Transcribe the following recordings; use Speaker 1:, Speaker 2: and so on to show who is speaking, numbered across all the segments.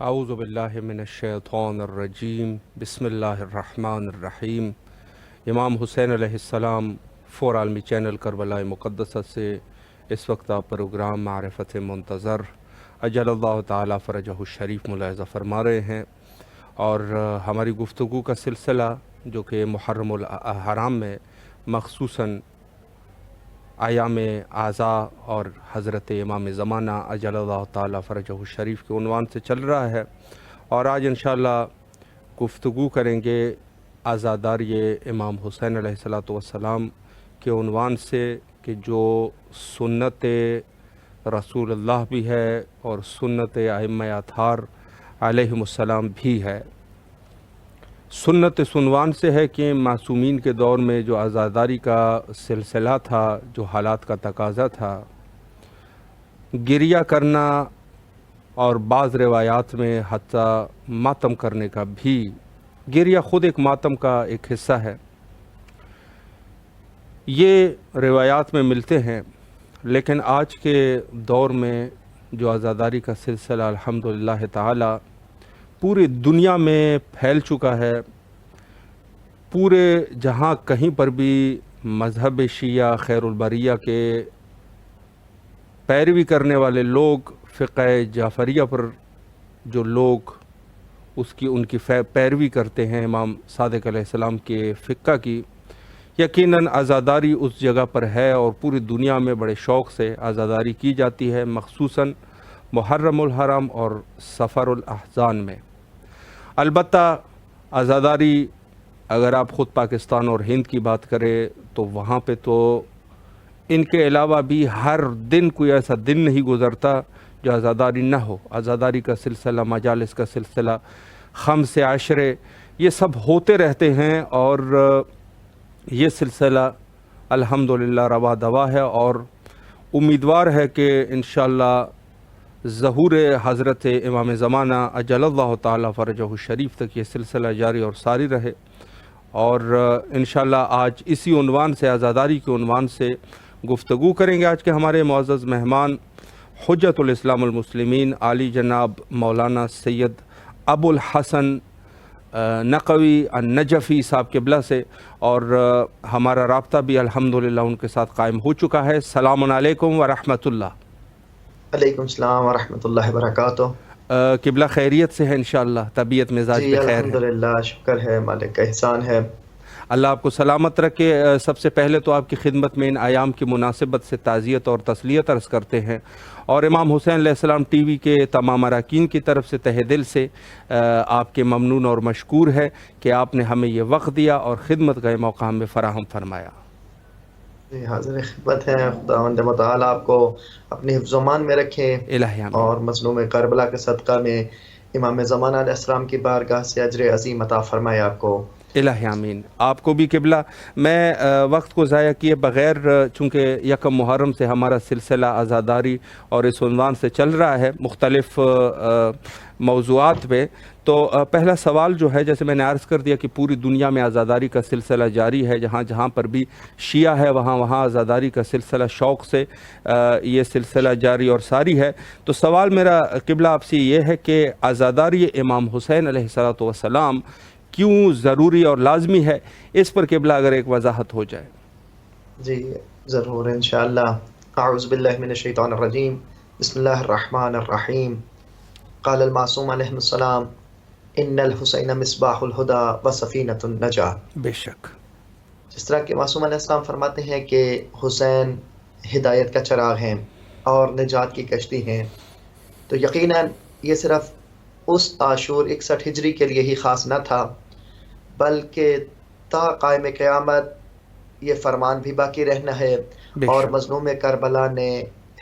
Speaker 1: اعوذ باللہ من الشیطان الرجیم بسم اللہ الرحمن الرحیم۔ امام حسین علیہ السلام فور عالمی چینل کربلا مقدسہ سے اس وقت آپ پروگرام معرفت منتظر اجل اللہ تعالی فرجہ الشریف ملاحظہ فرما رہے ہیں، اور ہماری گفتگو کا سلسلہ جو کہ محرم الحرام میں مخصوصاً ایام اعضاء اور حضرت امام زمانہ اجل اللہ تعالی فرجہ الشریف کے عنوان سے چل رہا ہے، اور آج انشاءاللہ گفتگو کریں گے عزاداری امام حسین علیہ السلام کے عنوان سے، کہ جو سنت رسول اللہ بھی ہے اور سنت ائمہ اطہار علیہم السلام بھی ہے۔ سنت اس عنوان سے ہے کہ معصومین کے دور میں جو عزاداری کا سلسلہ تھا، جو حالات کا تقاضا تھا، گریہ کرنا اور بعض روایات میں حتیٰ ماتم کرنے کا بھی، گریہ خود ایک ماتم کا ایک حصہ ہے، یہ روایات میں ملتے ہیں۔ لیکن آج کے دور میں جو عزاداری کا سلسلہ الحمدللہ تعالی پوری دنیا میں پھیل چکا ہے، پورے جہاں کہیں پر بھی مذہب شیعہ خیر البریہ کے پیروی کرنے والے لوگ، فقہ جعفریہ پر جو لوگ ان کی پیروی کرتے ہیں، امام صادق علیہ السلام کے فقہ کی، یقیناً عزاداری اس جگہ پر ہے اور پوری دنیا میں بڑے شوق سے عزاداری کی جاتی ہے، مخصوصاً محرم الحرام اور سفر الاحزان میں۔ البتہ عزاداری اگر آپ خود پاکستان اور ہند کی بات کریں تو وہاں پہ تو ان کے علاوہ بھی ہر دن کوئی ایسا دن نہیں گزرتا جو عزاداری نہ ہو۔ عزاداری کا سلسلہ، مجالس کا سلسلہ، خمس عشرے، یہ سب ہوتے رہتے ہیں، اور یہ سلسلہ الحمدللہ روا دوا ہے، اور امیدوار ہے کہ انشاءاللہ ظہور حضرت امام زمانہ اجل اللہ تعالی فرجہ الشریف تک یہ سلسلہ جاری اور ساری رہے۔ اور انشاءاللہ آج اسی عنوان سے، عزاداری کے عنوان سے گفتگو کریں گے۔ آج کے ہمارے معزز مہمان حجت الاسلام المسلمین عالی جناب مولانا سید ابو الحسن نقوی النجفی صاحب قبلہ سے، اور ہمارا رابطہ بھی الحمدللہ ان کے ساتھ قائم ہو چکا ہے۔ السلام علیکم ورحمۃ اللہ۔
Speaker 2: علیکم السلام ورحمۃ اللہ وبرکاتہ۔
Speaker 1: قبلہ خیریت سے ہے انشاءاللہ؟ طبیعت مزاج
Speaker 2: جی
Speaker 1: بخیر ہے؟
Speaker 2: الحمدللہ، شکر ہے، مالک کا احسان ہے۔
Speaker 1: اللہ آپ کو سلامت رکھے۔ سب سے پہلے تو آپ کی خدمت میں ان ایام کی مناسبت سے تعزیت اور تسلیت عرض کرتے ہیں، اور امام حسین علیہ السلام ٹی وی کے تمام اراکین کی طرف سے تہہ دل سے آپ کے ممنون اور مشکور ہے کہ آپ نے ہمیں یہ وقت دیا اور خدمت کا یہ موقع ہمیں فراہم فرمایا۔
Speaker 2: جی حاضر خدمت ہے۔ خداوند متعال آپ کو اپنی حفظ و امان میں رکھے،
Speaker 1: الہی آمین۔
Speaker 2: اور مظلوم کربلا کے صدقہ میں امام زمانہ علیہ السلام کی بارگاہ سے اجر عظیم عطا فرمائے آپ کو۔
Speaker 1: الہی آمین۔ آپ کو بھی قبلہ۔ میں وقت کو ضائع کیے بغیر، چونکہ یکم محرم سے ہمارا سلسلہ عزاداری اور اس عنوان سے چل رہا ہے مختلف موضوعات پہ، تو پہلا سوال جو ہے، جیسے میں نے عرض کر دیا کہ پوری دنیا میں عزاداری کا سلسلہ جاری ہے، جہاں جہاں پر بھی شیعہ ہے وہاں عزاداری کا سلسلہ شوق سے یہ سلسلہ جاری اور ساری ہے۔ تو سوال میرا قبلہ آپ سے یہ ہے کہ عزاداری امام حسین علیہ السلام کیوں ضروری اور لازمی ہے، اس پر قبلہ اگر ایک وضاحت ہو جائے۔
Speaker 2: جی ضرور انشاءاللہ۔ اعوذ باللہ من الشیطان الرجیم، بسم اللہ الرحمن الرحیم۔ قال المعصوم علیہ السلام ان الحسین مصباح الہدی و سفینۃ النجاہ۔
Speaker 1: بے شک۔
Speaker 2: جس طرح کہ معصوم علیہ السلام فرماتے ہیں کہ حسین ہدایت کا چراغ ہیں اور نجات کی کشتی ہیں، تو یقیناً یہ صرف اس عاشور 61 ہجری کے لیے ہی خاص نہ تھا، بلکہ تا قائم قیامت یہ فرمان بھی باقی رہنا ہے، اور مظلوم کربلا نے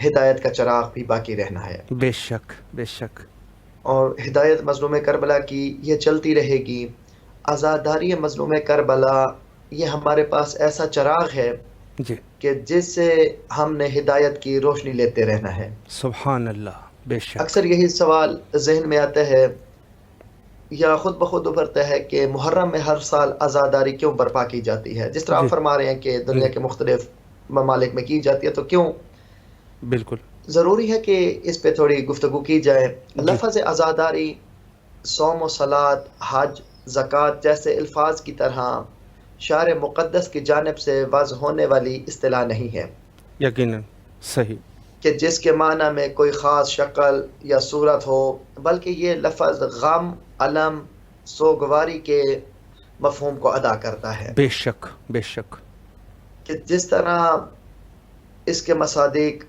Speaker 2: ہدایت کا چراغ بھی باقی رہنا ہے۔
Speaker 1: بے شک بے شک۔
Speaker 2: اور ہدایت مظلوم کربلا کی یہ چلتی رہے گی۔ عزاداری مظلوم کربلا یہ ہمارے پاس ایسا چراغ ہے
Speaker 1: جی،
Speaker 2: کہ جس سے ہم نے ہدایت کی روشنی لیتے رہنا ہے۔
Speaker 1: سبحان اللہ۔ بے شک۔
Speaker 2: اکثر یہی سوال ذہن میں آتا ہے یا خود بخود ابھرتا ہے کہ محرم میں ہر سال عزاداری کیوں برپا کی جاتی ہے؟ جس طرح آپ فرما رہے ہیں کہ دنیا کے مختلف ممالک میں کی جاتی ہے، تو کیوں؟
Speaker 1: بالکل
Speaker 2: ضروری ہے کہ اس پہ تھوڑی گفتگو کی جائے۔ لفظ عزاداری صوم و صلات، حج، زکوٰۃ جیسے الفاظ کی طرح شعر مقدس کی جانب سے وضع ہونے والی اصطلاح نہیں ہے
Speaker 1: یقیناً صحیح.
Speaker 2: کہ جس کے معنی میں کوئی خاص شکل یا صورت ہو، بلکہ یہ لفظ غم، الم، سوگواری کے مفہوم کو ادا کرتا ہے.
Speaker 1: بے شک بے شک.
Speaker 2: کہ جس طرح اس کے مصادیق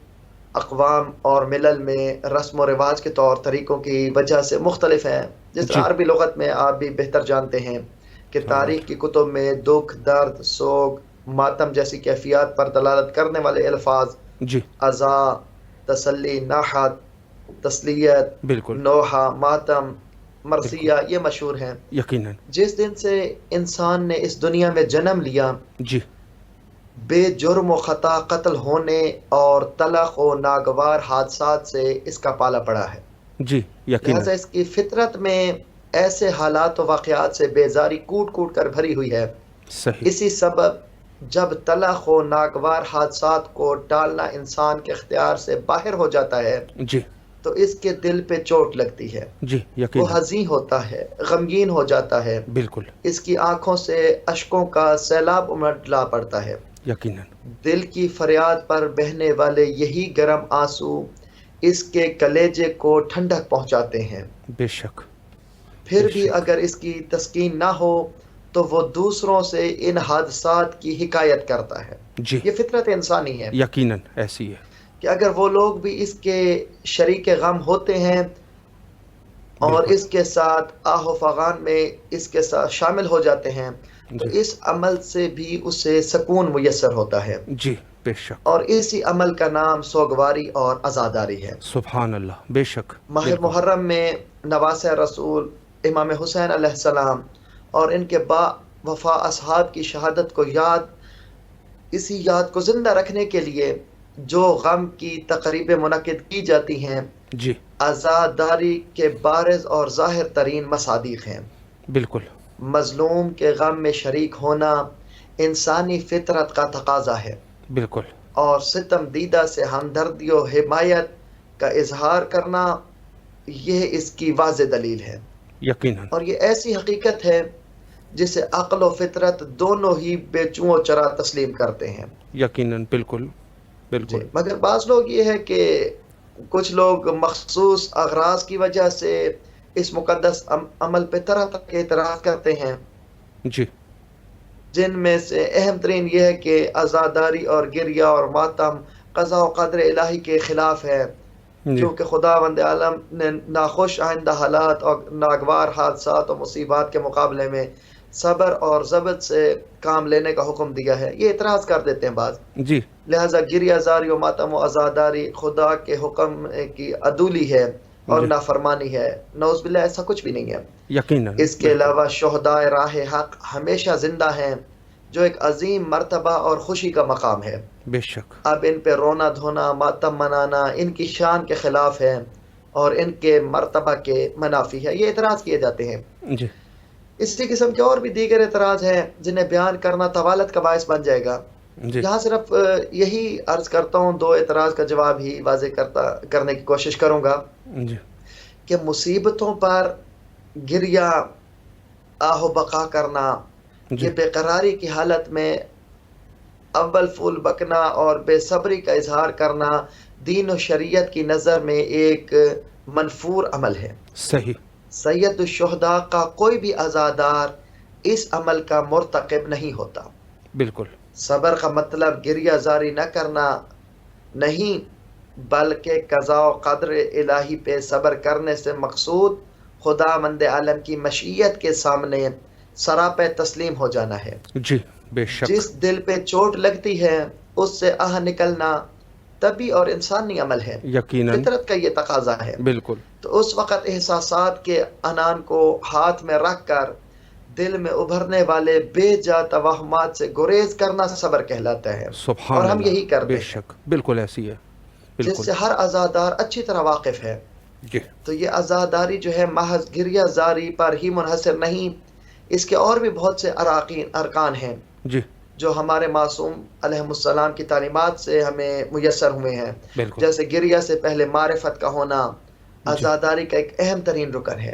Speaker 2: اقوام اور ملل میں رسم و رواج کے طور طریقوں کی وجہ سے مختلف ہیں. جس طرح
Speaker 1: جی.
Speaker 2: عربی لغت میں آپ بھی بہتر جانتے ہیں کہ تاریخ کی کتب میں دکھ، درد، سوگ، ماتم جیسی کیفیات پر دلالت کرنے والے الفاظ
Speaker 1: جی
Speaker 2: عزا، تسلی، ناحت، تسلیت،
Speaker 1: بالکل
Speaker 2: نوحہ، ماتم، مرثیہ یہ مشہور ہیں.
Speaker 1: یقیناً.
Speaker 2: جس دن سے انسان نے اس دنیا میں جنم لیا،
Speaker 1: جی
Speaker 2: بے جرم و خطا قتل ہونے اور تلخ و ناگوار حادثات سے اس کا پالا پڑا ہے.
Speaker 1: جی یقیناً.
Speaker 2: لہذا اس کی فطرت میں ایسے حالات و واقعات سے بیزاری کوٹ کوٹ کر بھری ہوئی ہے.
Speaker 1: صحیح.
Speaker 2: اسی سبب جب تلخ و ناگوار حادثات کو ٹالنا انسان کے اختیار سے باہر ہو جاتا ہے
Speaker 1: جی
Speaker 2: تو اس کے دل پہ چوٹ لگتی ہے،
Speaker 1: جی
Speaker 2: وہ
Speaker 1: یقیناً.
Speaker 2: حزین ہوتا ہے، غمگین ہو جاتا ہے،
Speaker 1: بالکل
Speaker 2: اس کی آنکھوں سے اشکوں کا سیلاب امڈلا پڑتا ہے.
Speaker 1: یقیناً.
Speaker 2: دل کی فریاد پر بہنے والے یہی گرم آنسو اس کے کلیجے کو ٹھنڈک پہنچاتے ہیں.
Speaker 1: بے شک.
Speaker 2: پھر
Speaker 1: بے
Speaker 2: بھی
Speaker 1: شک.
Speaker 2: اگر اس کی تسکین نہ ہو تو وہ دوسروں سے ان حادثات کی حکایت کرتا ہے.
Speaker 1: جی
Speaker 2: یہ فطرت انسانی ہے
Speaker 1: یقیناً ایسی ہے.
Speaker 2: کہ اگر وہ لوگ بھی اس کے شریک غم ہوتے ہیں اور
Speaker 1: بالکل.
Speaker 2: اس کے ساتھ آہ و فغان میں اس کے ساتھ شامل ہو جاتے ہیں تو
Speaker 1: جی
Speaker 2: اس عمل سے بھی اسے سکون میسر ہوتا ہے.
Speaker 1: جی بے شک.
Speaker 2: اور اسی عمل کا نام سوگواری اور عزاداری ہے.
Speaker 1: سبحان اللہ. بے شک.
Speaker 2: ماہ
Speaker 1: بالکل.
Speaker 2: محرم میں نواسہ رسول امام حسین علیہ السلام اور ان کے با وفا اصحاب کی شہادت کو اسی یاد کو زندہ رکھنے کے لیے جو غم کی تقریبیں منعقد کی جاتی ہیں،
Speaker 1: جی
Speaker 2: عزاداری کے بارز اور ظاہر ترین مصادیق ہیں.
Speaker 1: بالکل.
Speaker 2: مظلوم کے غم میں شریک ہونا انسانی فطرت کا تقاضا ہے
Speaker 1: بالکل.
Speaker 2: اور ستم دیدہ سے ہمدردی و حمایت کا اظہار کرنا یہ اس کی واضح دلیل ہے.
Speaker 1: یقیناً.
Speaker 2: اور یہ ایسی حقیقت ہے جسے عقل و فطرت دونوں ہی بے چوں و چرا تسلیم کرتے ہیں.
Speaker 1: یقیناً. بالکل بالکل.
Speaker 2: مگر بعض لوگ یہ ہے کہ کچھ لوگ مخصوص اغراض کی وجہ سے اس مقدس عمل پہ طرح طرح کے اعتراض کرتے ہیں،
Speaker 1: جی
Speaker 2: جن میں سے اہم ترین یہ ہے کہ عزاداری اور گریہ اور ماتم قضاء و قدر الہی کے خلاف ہے،
Speaker 1: جی
Speaker 2: کیونکہ خداوند عالم نے ناخوش آئندہ حالات اور ناگوار حادثات و مصیبات کے مقابلے میں صبر اور ضبط سے کام لینے کا حکم دیا ہے. یہ اعتراض کر دیتے ہیں بعض.
Speaker 1: جی
Speaker 2: لہذا گریہ زاری و ماتم و عزاداری خدا کے حکم کی عدولی ہے اور
Speaker 1: جی
Speaker 2: نافرمانی ہے. نعوذ باللہ ایسا کچھ بھی نہیں ہے.
Speaker 1: یقیناً.
Speaker 2: اس کے علاوہ شہدائے راہ حق ہمیشہ زندہ ہیں، جو ایک عظیم مرتبہ اور خوشی کا مقام ہے.
Speaker 1: بے شک.
Speaker 2: اب ان پہ رونا دھونا، ماتم منانا ان کی شان کے خلاف ہے اور ان کے مرتبہ کے منافی ہے. یہ اعتراض کیے جاتے ہیں.
Speaker 1: جی
Speaker 2: اسی قسم کے اور بھی دیگر اعتراض ہیں جنہیں بیان کرنا طوالت کا باعث بن جائے گا.
Speaker 1: جی
Speaker 2: یہاں صرف یہی عرض کرتا ہوں، دو اعتراض کا جواب ہی واضح کرنے کی کوشش کروں گا
Speaker 1: جی
Speaker 2: کہ مصیبتوں پر گریہ، آہ و بقا کرنا،
Speaker 1: جی
Speaker 2: یہ بے قراری کی حالت میں اول پھول بکنا اور بے صبری کا اظہار کرنا دین و شریعت کی نظر میں ایک منفور عمل ہے.
Speaker 1: صحیح.
Speaker 2: سید الشہداء کا کوئی بھی عزادار اس عمل کا مرتکب نہیں ہوتا.
Speaker 1: بالکل.
Speaker 2: صبر کا مطلب گریہ زاری نہ کرنا نہیں، بلکہ قضاء و قدر الہی پہ صبر کرنے سے مقصود خدا مند عالم کی مشیت کے سامنے سراپے تسلیم ہو جانا ہے.
Speaker 1: جی بے شک.
Speaker 2: جس دل پہ چوٹ لگتی ہے اس سے آہ نکلنا طبی اور انسانی عمل ہے،
Speaker 1: یقیناً.
Speaker 2: فطرت کا یہ تقاضا ہے.
Speaker 1: بالکل.
Speaker 2: تو اس وقت احساسات کے عنان کو ہاتھ میں رکھ کر دل میں ابھرنے والے بے جا توہمات سے گریز کرنا صبر کہلاتا ہے.
Speaker 1: سبحان
Speaker 2: اور ہم
Speaker 1: اللہ.
Speaker 2: یہی کرتے
Speaker 1: بے
Speaker 2: ہیں،
Speaker 1: شک. بالکل ایسی ہے.
Speaker 2: جس
Speaker 1: بالکل.
Speaker 2: سے ہر عزادار اچھی طرح واقف ہے.
Speaker 1: جی
Speaker 2: تو یہ عزاداری جو ہے محض گریہ زاری پر ہی منحصر نہیں، اس کے اور بھی بہت سے ارکان ہیں
Speaker 1: جی
Speaker 2: جو ہمارے معصوم علیہ السلام کی تعلیمات سے ہمیں میسر ہوئے ہیں.
Speaker 1: بالکل.
Speaker 2: جیسے گریہ سے پہلے معرفت کا ہونا
Speaker 1: جی
Speaker 2: عزاداری کا ایک اہم ترین رکن ہے.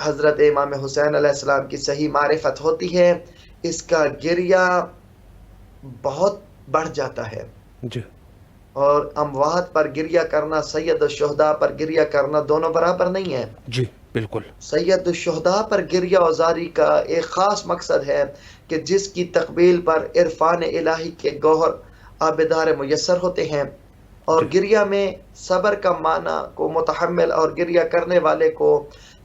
Speaker 2: حضرت امام حسین علیہ السلام کی صحیح معرفت ہوتی ہے، اس کا گریہ بہت بڑھ جاتا ہے،
Speaker 1: جی
Speaker 2: اور اموات پر گریہ کرنا سید الشہداء پر گریہ کرنا دونوں برابر نہیں ہے۔
Speaker 1: جی بالکل
Speaker 2: سید الشہداء پر گریہ وزاری کا ایک خاص مقصد ہے کہ جس کی تقبیل پر عرفان الہی کے گوہر آبدار میسر ہوتے ہیں، اور
Speaker 1: جی
Speaker 2: گریہ میں صبر کا معنی کو متحمل اور گریہ کرنے والے کو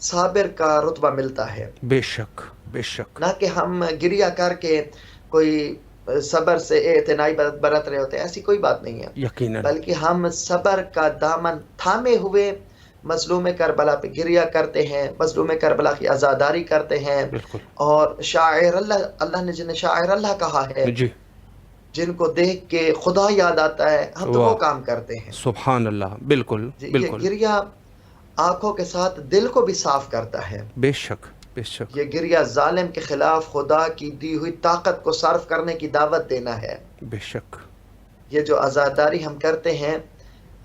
Speaker 2: صابر کا رتبہ ملتا ہے،
Speaker 1: بے شک بے شک
Speaker 2: نہ کہ ہم گریہ کر کے کوئی صبر سے اعتنائی برت رہے ہوتے ہیں، ایسی کوئی بات نہیں ہے،
Speaker 1: یقیناً
Speaker 2: بلکہ ہم صبر کا دامن تھامے ہوئے مظلوم کربلا پہ گریہ کرتے ہیں، مظلوم کربلا کی عزاداری کرتے ہیں،
Speaker 1: بالکل
Speaker 2: اور شاعر اللہ، اللہ نے جنہیں شاعر اللہ کہا ہے،
Speaker 1: جی
Speaker 2: جن کو دیکھ کے خدا یاد آتا ہے، ہم تو وہ
Speaker 1: واہ
Speaker 2: کام کرتے ہیں۔
Speaker 1: سبحان اللہ بالکل
Speaker 2: جی، یہ
Speaker 1: بالکل
Speaker 2: گریہ آنکھوں کے ساتھ دل کو بھی صاف کرتا ہے،
Speaker 1: بے شک بے شک
Speaker 2: یہ گریہ ظالم کے خلاف خدا کی دی ہوئی طاقت کو صرف کرنے کی دعوت دینا ہے۔
Speaker 1: بے شک
Speaker 2: یہ جو عزاداری ہم کرتے ہیں،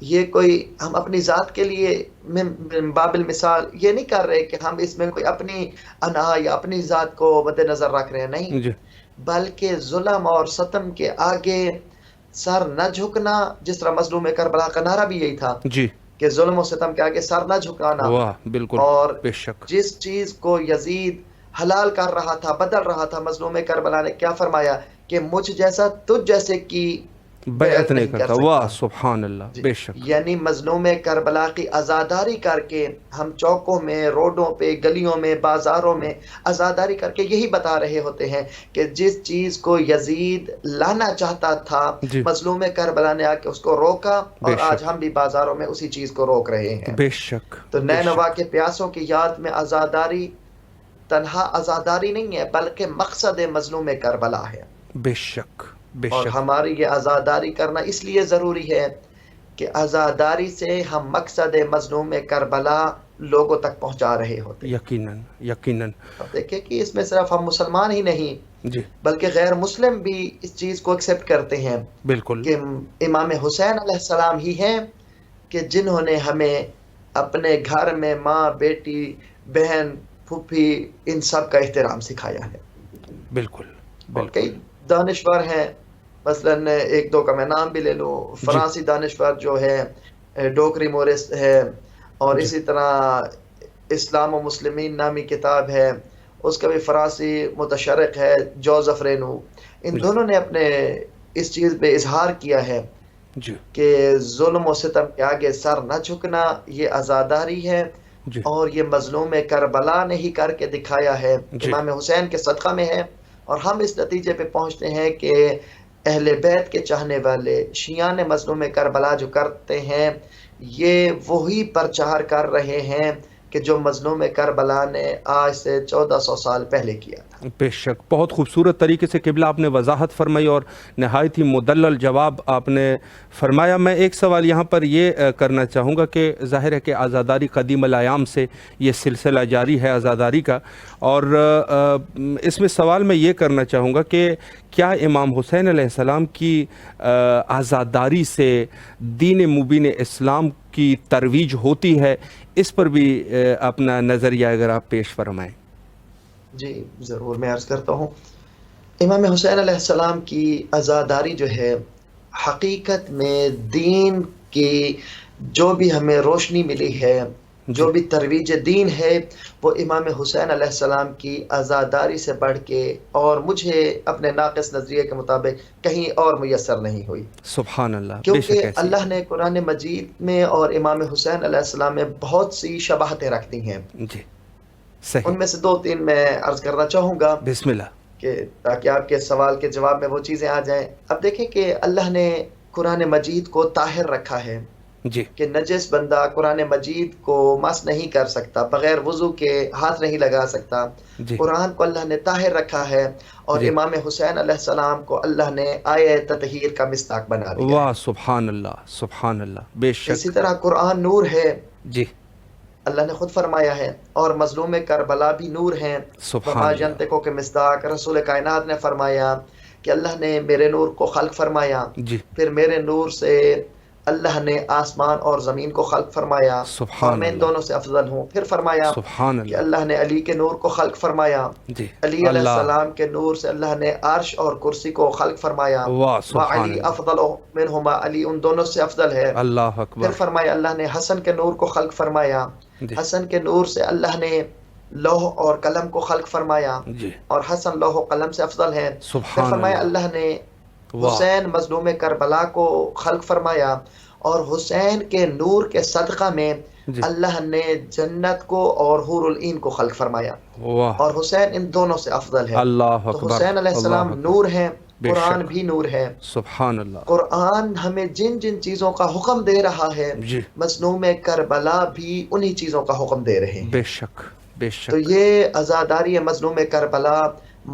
Speaker 2: یہ کوئی ہم اپنی ذات کے لیے من باب المثال یہ نہیں کر رہے کہ ہم اس میں کوئی اپنی انا یا اپنی ذات کو مد نظر رکھ رہے ہیں، نہیں،
Speaker 1: جی
Speaker 2: بلکہ ظلم اور ستم کے آگے سر نہ جھکنا، جس طرح مظلوم کربلا کا نعرہ بھی یہی تھا
Speaker 1: جی
Speaker 2: کہ ظلم و ستم کے آگے سر نہ جھکانا،
Speaker 1: واہ بالکل
Speaker 2: اور
Speaker 1: بے شک
Speaker 2: جس چیز کو یزید حلال کر رہا تھا، بدل رہا تھا، مظلوم کربلا نے کیا فرمایا کہ مجھ جیسا تجھ جیسے کی
Speaker 1: بیعت نہیں
Speaker 2: کر
Speaker 1: کرتا
Speaker 2: سکتا۔
Speaker 1: واہ سبحان اللہ
Speaker 2: جی،
Speaker 1: بے شک
Speaker 2: یعنی مظلوم کربلا کی عزاداری کر کے ہم چوکوں میں، روڈوں پہ، گلیوں میں، بازاروں میں عزاداری کر کے یہی بتا رہے ہوتے ہیں کہ جس چیز کو یزید لانا چاہتا تھا،
Speaker 1: جی
Speaker 2: مظلوم کربلا نے آ کے اس کو روکا،
Speaker 1: بے
Speaker 2: اور آج
Speaker 1: شک
Speaker 2: ہم بھی بازاروں میں اسی چیز کو روک رہے ہیں۔
Speaker 1: بے شک
Speaker 2: تو
Speaker 1: بے
Speaker 2: نینوا
Speaker 1: شک
Speaker 2: کے پیاسوں کی یاد میں عزاداری تنہا عزاداری نہیں ہے، بلکہ مقصد مظلوم کربلا ہے،
Speaker 1: بے شک بے
Speaker 2: اور
Speaker 1: شک
Speaker 2: ہماری یہ عزاداری کرنا اس لیے ضروری ہے کہ عزاداری سے ہم مقصد مظلوم کربلا لوگوں تک پہنچا رہے ہوتے ہیں۔
Speaker 1: یقیناً یقیناً
Speaker 2: اب دیکھیں کہ اس میں صرف ہم مسلمان ہی نہیں
Speaker 1: جی
Speaker 2: بلکہ غیر مسلم بھی اس چیز کو ایکسیپٹ کرتے ہیں
Speaker 1: بالکل
Speaker 2: کہ امام حسین علیہ السلام ہی ہیں کہ جنہوں نے ہمیں اپنے گھر میں ماں، بیٹی، بہن، پھوپھی، ان سب کا احترام سکھایا ہے۔
Speaker 1: بالکل
Speaker 2: اور کئی
Speaker 1: بالکل
Speaker 2: دانشور ہیں، مثلاً ایک دو کا میں نام بھی لے لوں،
Speaker 1: جی
Speaker 2: فرانسی دانشور جو ہے ڈوکری مورس ہے، اور
Speaker 1: جی
Speaker 2: اسی طرح اسلام و مسلمین نامی کتاب ہے، اس کا بھی فرانسی متشرق ہے جوزف رینو۔ ان
Speaker 1: جی
Speaker 2: دونوں نے اپنے اس چیز پہ اظہار کیا ہے
Speaker 1: جی
Speaker 2: کہ ظلم و ستم کے آگے سر نہ جھکنا یہ عزاداری ہے،
Speaker 1: جی
Speaker 2: اور یہ مظلوم کربلا نے ہی کر کے دکھایا ہے،
Speaker 1: جی
Speaker 2: امام حسین کے صدقہ میں ہے۔ اور ہم اس نتیجے پہ پہنچتے ہیں کہ اہل بیت کے چاہنے والے شیعان مظلوم کربلا جو کرتے ہیں، یہ وہی پرچار کر رہے ہیں کہ جو مظلوم کربلا نے آج سے 1400 سال پہلے کیا تھا۔
Speaker 1: بے شک بہت خوبصورت طریقے سے قبلہ آپ نے وضاحت فرمائی اور نہایت ہی مدلل جواب آپ نے فرمایا۔ میں ایک سوال یہاں پر یہ کرنا چاہوں گا کہ ظاہر ہے کہ عزاداری قدیم الایام سے یہ سلسلہ جاری ہے عزاداری کا، اور اس میں سوال میں یہ کرنا چاہوں گا کہ کیا امام حسین علیہ السلام کی عزاداری سے دین مبین اسلام کی ترویج ہوتی ہے؟ اس پر بھی اپنا نظریہ اگر آپ پیش فرمائیں۔
Speaker 2: جی ضرور، میں عرض کرتا ہوں، امام حسین علیہ السلام کی عزاداری جو ہے حقیقت میں دین کی جو بھی ہمیں روشنی ملی ہے، جو بھی ترویج دین ہے، وہ امام حسین علیہ السلام کی عزاداری سے بڑھ کے اور مجھے اپنے ناقص نظریے کے مطابق کہیں اور میسر نہیں ہوئی،
Speaker 1: سبحان اللہ بے
Speaker 2: کیونکہ
Speaker 1: شک ایسی
Speaker 2: اللہ نے قرآن مجید میں اور امام حسین علیہ السلام میں بہت سی شباہتیں رکھ دی ہیں۔
Speaker 1: جی صحیح،
Speaker 2: ان میں سے دو تین میں عرض کرنا چاہوں گا
Speaker 1: بسم اللہ۔
Speaker 2: کہ تاکہ آپ کے سوال کے جواب میں وہ چیزیں آ جائیں۔ اب دیکھیں کہ اللہ نے قرآن مجید کو طاہر رکھا ہے
Speaker 1: جی
Speaker 2: کہ نجس بندہ قرآن مجید کو مس نہیں کر سکتا، بغیر وضو کے ہاتھ نہیں لگا سکتا۔
Speaker 1: جی
Speaker 2: قرآن کو اللہ نے طاہر رکھا ہے، اور
Speaker 1: جی
Speaker 2: امام حسین علیہ السلام کو اللہ نے آیہ تطہیر کا مصداق بنا دیا ہے۔
Speaker 1: واہ سبحان اللہ سبحان اللہ بے
Speaker 2: اسی
Speaker 1: شک
Speaker 2: طرح قرآن نور ہے،
Speaker 1: جی
Speaker 2: اللہ نے خود فرمایا ہے، اور مظلوم کربلا بھی نور ہیں۔
Speaker 1: سبحان
Speaker 2: وما
Speaker 1: اللہ
Speaker 2: ینطق کے مصداق رسول کائنات نے فرمایا کہ اللہ نے میرے نور کو خلق فرمایا،
Speaker 1: جی
Speaker 2: پھر میرے نور سے اللہ نے آسمان اور زمین کو خلق فرمایا
Speaker 1: سبحان
Speaker 2: اور میں ان
Speaker 1: اللہ،
Speaker 2: دونوں سے افضل ہوں. پھر فرمایا
Speaker 1: سبحان
Speaker 2: کہ
Speaker 1: اللہ.
Speaker 2: اللہ نے علی کے نور کو خلق فرمایا.
Speaker 1: جی
Speaker 2: علی علیہ
Speaker 1: اللہ،
Speaker 2: السلام کے نور سے اللہ نے عرش اور کرسی کو خلق فرمایا.
Speaker 1: واہ سبحان
Speaker 2: وعلی
Speaker 1: اللہ،
Speaker 2: افضل منہما، علی ان دونوں سے افضل ہے.
Speaker 1: اللہ
Speaker 2: پھر
Speaker 1: اکبر.
Speaker 2: فرمایا اللہ نے حسن کے نور کو خلق فرمایا.
Speaker 1: جی
Speaker 2: حسن کے نور سے اللہ نے لوح اور قلم کو خلق فرمایا
Speaker 1: جی
Speaker 2: اور حسن لوح و قلم سے افضل ہے. پھر
Speaker 1: سبحان
Speaker 2: فرمایا
Speaker 1: اللہ،
Speaker 2: اللہ نے
Speaker 1: واہ
Speaker 2: حسین مظلوم کربلا کو خلق فرمایا اور حسین کے نور کے صدقہ میں
Speaker 1: جی
Speaker 2: اللہ نے جنت کو اور حور العین کو خلق فرمایا
Speaker 1: واہ،
Speaker 2: اور حسین ان دونوں سے افضل ہے.
Speaker 1: اللہ
Speaker 2: تو
Speaker 1: اکبر،
Speaker 2: حسین علیہ
Speaker 1: اللہ
Speaker 2: السلام
Speaker 1: اکبر.
Speaker 2: نور ہیں،
Speaker 1: بے
Speaker 2: قرآن
Speaker 1: شک،
Speaker 2: بھی نور ہے.
Speaker 1: سبحان اللہ.
Speaker 2: قرآن ہمیں جن جن چیزوں کا حکم دے رہا ہے
Speaker 1: جی
Speaker 2: مظلوم کربلا بھی انہی چیزوں کا حکم دے رہے ہیں.
Speaker 1: بے شک، بے
Speaker 2: تو
Speaker 1: شک،
Speaker 2: یہ عزاداری مظلوم کربلا،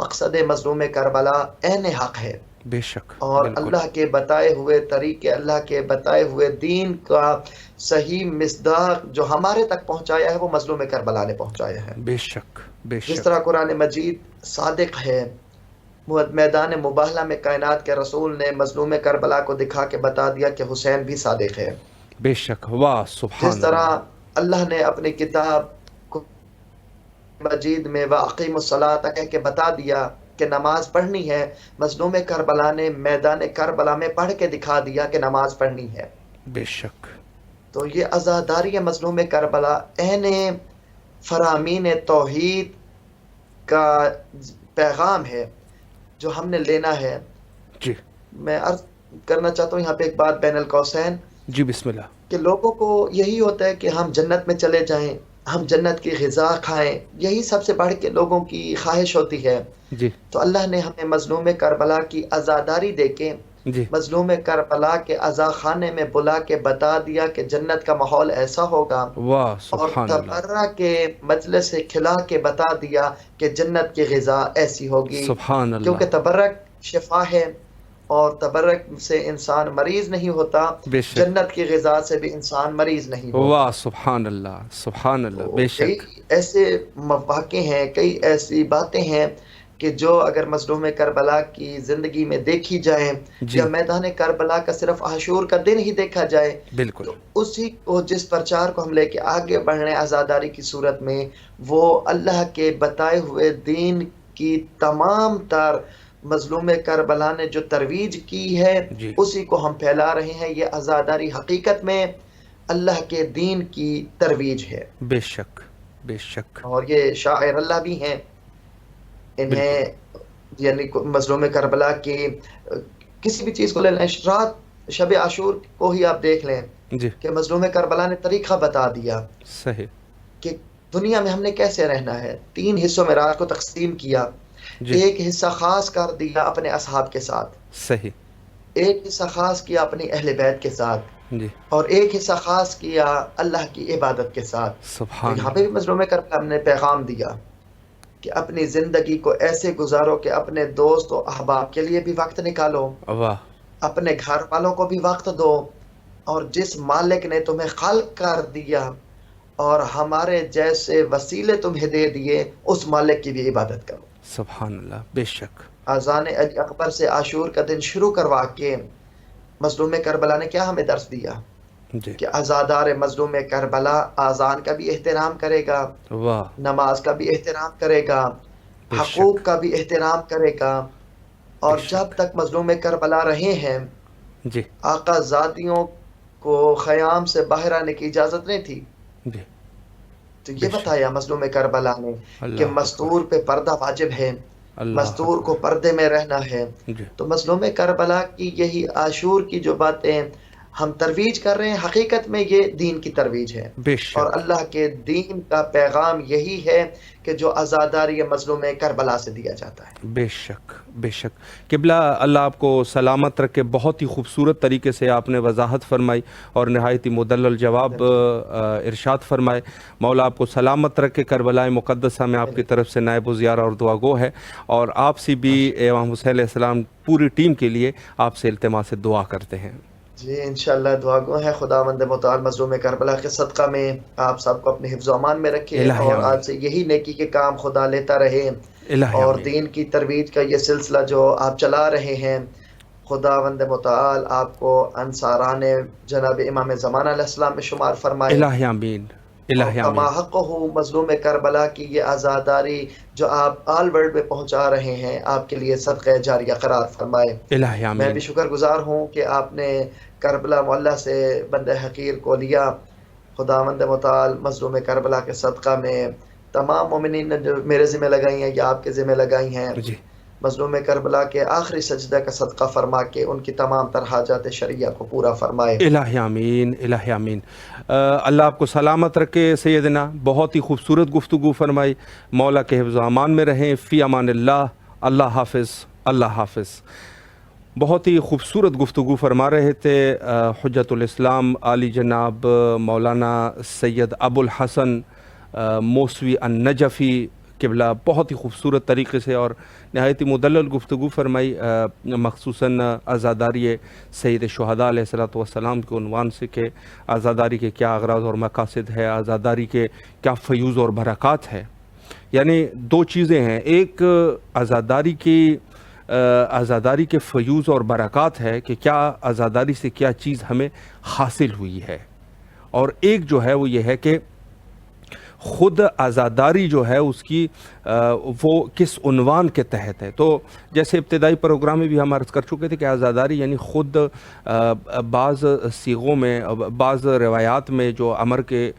Speaker 2: مقصد مظلوم کربلا عین حق ہے
Speaker 1: بے شک،
Speaker 2: اور
Speaker 1: بالکل.
Speaker 2: اللہ کے بتائے ہوئے طریقے، اللہ کے بتائے ہوئے دین کا صحیح مصداق جو ہمارے تک پہنچایا ہے وہ مظلوم کربلا نے پہنچایا ہے.
Speaker 1: بے شک، بے
Speaker 2: جس
Speaker 1: شک،
Speaker 2: طرح قرآن مجید صادق ہے، میدان مباہلہ میں کائنات کے رسول نے مظلوم کربلا کو دکھا کے بتا دیا کہ حسین بھی صادق ہے.
Speaker 1: بے شک، واہ
Speaker 2: جس
Speaker 1: سبحان
Speaker 2: طرح
Speaker 1: اللہ.
Speaker 2: اللہ نے اپنی کتاب مجید میں وَأَقِیمُوا الصَّلَاةَ کہہ کے بتا دیا کہ نماز پڑھنی ہے، مظلوم کربلا نے میدان کربلا میں پڑھ کے دکھا دیا کہ نماز پڑھنی ہے.
Speaker 1: بے شک،
Speaker 2: تو یہ عزاداری مظلوم کربلا عین فرامین توحید کا پیغام ہے جو ہم نے لینا ہے.
Speaker 1: جی
Speaker 2: میں عرض کرنا چاہتا ہوں یہاں پہ ایک بات بین القوسین
Speaker 1: جی بسم اللہ.
Speaker 2: کہ لوگوں کو یہی ہوتا ہے کہ ہم جنت میں چلے جائیں، ہم جنت کی غذا کھائیں، یہی سب سے بڑھ کے لوگوں کی خواہش ہوتی ہے.
Speaker 1: جی
Speaker 2: تو اللہ نے ہمیں مظلوم کربلا کی عزاداری دے کے
Speaker 1: جی
Speaker 2: مظلوم کربلا کے عزا خانے میں بلا کے بتا دیا کہ جنت کا ماحول ایسا ہوگا،
Speaker 1: واہ
Speaker 2: اور
Speaker 1: سبحان اللہ،
Speaker 2: تبرہ کے مجلس سے کھلا کے بتا دیا کہ جنت کی غذا ایسی ہوگی.
Speaker 1: سبحان اللہ.
Speaker 2: کیونکہ تبرک شفا ہے اور تبرک سے انسان مریض نہیں ہوتا،
Speaker 1: بے شک،
Speaker 2: جنت کی غذا سے بھی انسان مریض نہیں ہوتا.
Speaker 1: واہ سبحان اللہ، سبحان اللہ.
Speaker 2: تو
Speaker 1: بے
Speaker 2: کئی
Speaker 1: شک،
Speaker 2: ایسے مواقع ہیں، کئی ایسی باتیں ہیں کہ جو اگر مظلوم کربلا کی زندگی میں دیکھی جائیں
Speaker 1: جی
Speaker 2: یا میدان کربلا کا صرف عاشور کا دن ہی دیکھا جائے
Speaker 1: بالکل.
Speaker 2: تو اسی کو جس پرچار کو ہم لے کے آگے بڑھنے عزاداری کی صورت میں وہ اللہ کے بتائے ہوئے دین کی تمام تر مظلوم کربلا نے جو ترویج کی ہے
Speaker 1: جی
Speaker 2: اسی کو ہم پھیلا رہے ہیں. یہ عزاداری حقیقت میں اللہ کے دین کی ترویج ہے
Speaker 1: بے شک، بے شک،
Speaker 2: اور یہ شاعر اللہ بھی ہیں. انہیں یعنی مظلوم کربلا کی کسی بھی چیز کو لے لیں، رات شب عاشور کو ہی آپ دیکھ لیں
Speaker 1: جی
Speaker 2: کہ مظلوم کربلا نے طریقہ بتا دیا
Speaker 1: صحیح.
Speaker 2: کہ دنیا میں ہم نے کیسے رہنا ہے. 3 حصوں میں رات کو تقسیم کیا،
Speaker 1: جی
Speaker 2: ایک حصہ خاص کر دیا اپنے اصحاب کے ساتھ،
Speaker 1: صحیح.
Speaker 2: ایک حصہ خاص کیا اپنی اہل بیت کے ساتھ،
Speaker 1: جی
Speaker 2: اور ایک حصہ خاص کیا اللہ کی عبادت کے ساتھ. تو
Speaker 1: سبحان
Speaker 2: یہاں
Speaker 1: اللہ.
Speaker 2: پہ بھی مظلوم کربلا ہم نے پیغام دیا کہ اپنی زندگی کو ایسے گزارو کہ اپنے دوست و احباب کے لیے بھی وقت نکالو،
Speaker 1: واہ
Speaker 2: اپنے گھر والوں کو بھی وقت دو، اور جس مالک نے تمہیں خلق کر دیا اور ہمارے جیسے وسیلے تمہیں دے دیے اس مالک کی بھی عبادت کرو.
Speaker 1: سبحان اللہ. بے شک.
Speaker 2: اذان علی اکبر سے عاشور کا دن شروع کروا کے مظلوم کربلا نے کیا ہمیں درس دیا
Speaker 1: جی
Speaker 2: کہ عزادار مظلوم کربلا اذان کا بھی احترام کرے گا،
Speaker 1: واہ
Speaker 2: نماز کا بھی احترام کرے گا،
Speaker 1: بے
Speaker 2: حقوق
Speaker 1: شک.
Speaker 2: کا بھی احترام کرے گا. اور
Speaker 1: بے شک.
Speaker 2: جب تک مظلوم کربلا رہے ہیں
Speaker 1: جی
Speaker 2: آقا زادیوں کو خیام سے باہر آنے کی اجازت نہیں تھی.
Speaker 1: جی
Speaker 2: تو
Speaker 1: بے
Speaker 2: یہ
Speaker 1: شک.
Speaker 2: بتایا مظلوم کربلا نے
Speaker 1: اللہ
Speaker 2: کہ
Speaker 1: اکبر.
Speaker 2: مستور پہ پردہ واجب ہے،
Speaker 1: اللہ
Speaker 2: مستور کو
Speaker 1: اکبر.
Speaker 2: پردے میں رہنا ہے.
Speaker 1: جی
Speaker 2: تو مظلوم کربلا کی یہی عاشور کی جو باتیں ہم ترویج کر رہے ہیں حقیقت میں یہ دین کی ترویج ہے
Speaker 1: بے
Speaker 2: اور
Speaker 1: شک.
Speaker 2: اللہ کے دین کا پیغام یہی ہے کہ جو عزاداری مظلوم کربلا سے دیا جاتا ہے.
Speaker 1: بے شک، بے شک. قبلہ اللہ آپ کو سلامت رکھے. بہت ہی خوبصورت طریقے سے آپ نے وضاحت فرمائی اور نہایت ہی مدلل جواب ارشاد فرمائے. مولا آپ کو سلامت رکھے. کربلا مقدسہ میں آپ کی طرف سے نائب و زیارہ اور دعا گو ہے، اور آپ سے بھی امام حسین علیہ السلام پوری ٹیم کے لیے آپ سے التماس سے دعا کرتے ہیں.
Speaker 2: جی انشاءاللہ دعا گو ہے. خداوند متعال مظلوم کربلا کے صدقہ میں آپ سب کو اپنے حفظ و امان میں رکھے
Speaker 1: الہی
Speaker 2: اور
Speaker 1: آمین.
Speaker 2: آج سے یہی نیکی کے کام خدا لیتا رہے
Speaker 1: الہی
Speaker 2: اور
Speaker 1: آمین.
Speaker 2: دین کی ترویج کا یہ سلسلہ جو آپ چلا رہے ہیں خداوند متعال آپ کو انصاران جناب امام زمان علیہ السلام میں شمار فرمائے،
Speaker 1: الہ آمین، الہ
Speaker 2: اور
Speaker 1: آمین،
Speaker 2: کما حق ہو مظلوم کربلا کی یہ آزاداری جو آپ آل ورلڈ میں پہنچا رہے ہیں آپ کے لیے صدقہ جاریہ قرار فرمائے۔
Speaker 1: الہ
Speaker 2: میں
Speaker 1: آمین،
Speaker 2: بھی شکر گزار ہوں کہ آپ نے کربلا معلیٰ سے بند حقیر کو لیا۔ خداوند متعال مظلوم کربلا کے صدقہ میں تمام مومنین نے جو میرے ذمہ لگائی ہیں یا آپ کے ذمہ لگائی ہیں،
Speaker 1: جی
Speaker 2: مظلوم کربلا کے آخری سجدہ کا صدقہ فرما کے ان کی تمام تر حاجات شرعیہ کو پورا فرمائے۔
Speaker 1: الہ آمین، الہ آمین۔ اللہ آپ کو سلامت رکھے سیدنا، بہت ہی خوبصورت گفتگو فرمائی، مولا کے حفظ و امان میں رہیں، فی امان اللہ، اللہ حافظ، اللہ حافظ۔ بہت ہی خوبصورت گفتگو فرما رہے تھے حجت الاسلام علی جناب مولانا سید ابو الحسن موسوی النجفی قبلہ، بہت ہی خوبصورت طریقے سے اور نہایت ہی مدلل گفتگو فرمائی، مخصوصاً عزاداری سید شہداء علیہ الصلوۃ والسلام کے عنوان سے کہ عزاداری کے کیا اغراض اور مقاصد ہے، عزاداری کے کیا فیوز اور برکات ہے۔ یعنی دو چیزیں ہیں، ایک عزاداری کے فیوز اور برکات ہے کہ کیا عزاداری سے کیا چیز ہمیں حاصل ہوئی ہے، اور ایک جو ہے وہ یہ ہے کہ خود عزاداری جو ہے اس کی وہ کس عنوان کے تحت ہے۔ تو جیسے ابتدائی پروگرام میں بھی ہم عرض کر چکے تھے کہ عزاداری یعنی خود بعض صیغوں میں، بعض روایات میں جو امر کے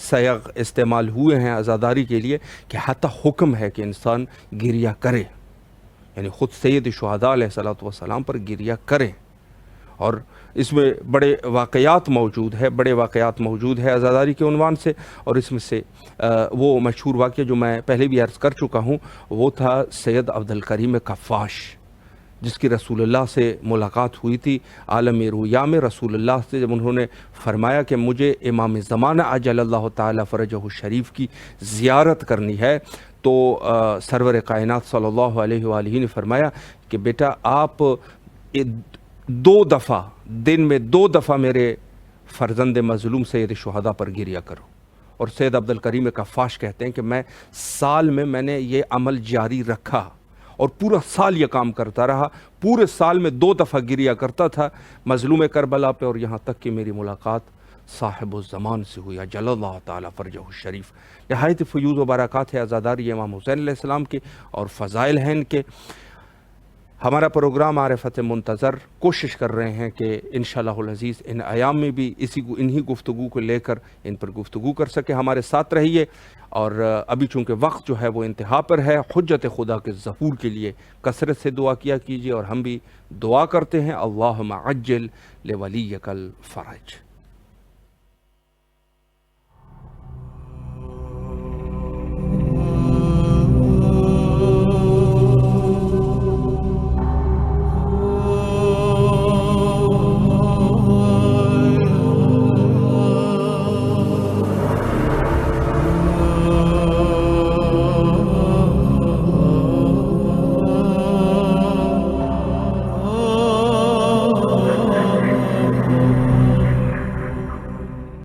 Speaker 1: صیغ استعمال ہوئے ہیں عزاداری کے لیے کہ حتی حکم ہے کہ انسان گریہ کرے، یعنی خود سید شہداء علیہ الصلوۃ والسلام پر گریہ کریں، اور اس میں بڑے واقعات موجود ہے عزاداری کے عنوان سے، اور اس میں سے وہ مشہور واقعہ جو میں پہلے بھی عرض کر چکا ہوں وہ تھا سید عبد الکریم کفاش، جس کی رسول اللہ سے ملاقات ہوئی تھی عالم رویا میں۔ رسول اللہ سے جب انہوں نے فرمایا کہ مجھے امام زمانہ عجل اللہ تعالی فرجہ الشریف کی زیارت کرنی ہے، تو سرور کائنات صلی اللہ علیہ وآلہ نے فرمایا کہ بیٹا آپ دن میں دو دفعہ میرے فرزند مظلوم سید شہداء پر گریہ کرو۔ اور سید عبد الکریم کفاش کہتے ہیں کہ میں نے یہ عمل جاری رکھا اور پورا سال یہ کام کرتا رہا، پورے سال میں 2 دفعہ گریہ کرتا تھا مظلوم کربلا پہ، اور یہاں تک کہ میری ملاقات صاحب الزمان سے ہوئی جل اللہ تعالیٰ فرجہ الشریف۔ نہایت فیوز و برکات ہے عزاداری امام حسین علیہ السلام کے اور فضائل ہیں ان کے۔ ہمارا پروگرام عارفت منتظر کوشش کر رہے ہیں کہ انشاءاللہ العزیز ان ایام میں بھی انہی گفتگو کو لے کر ان پر گفتگو کر سکے۔ ہمارے ساتھ رہیے، اور ابھی چونکہ وقت جو ہے وہ انتہا پر ہے، حجت خدا کے ظہور کے لیے کثرت سے دعا کیا کیجیے، اور ہم بھی دعا کرتے ہیں اللہم عجل لولیک الفرج۔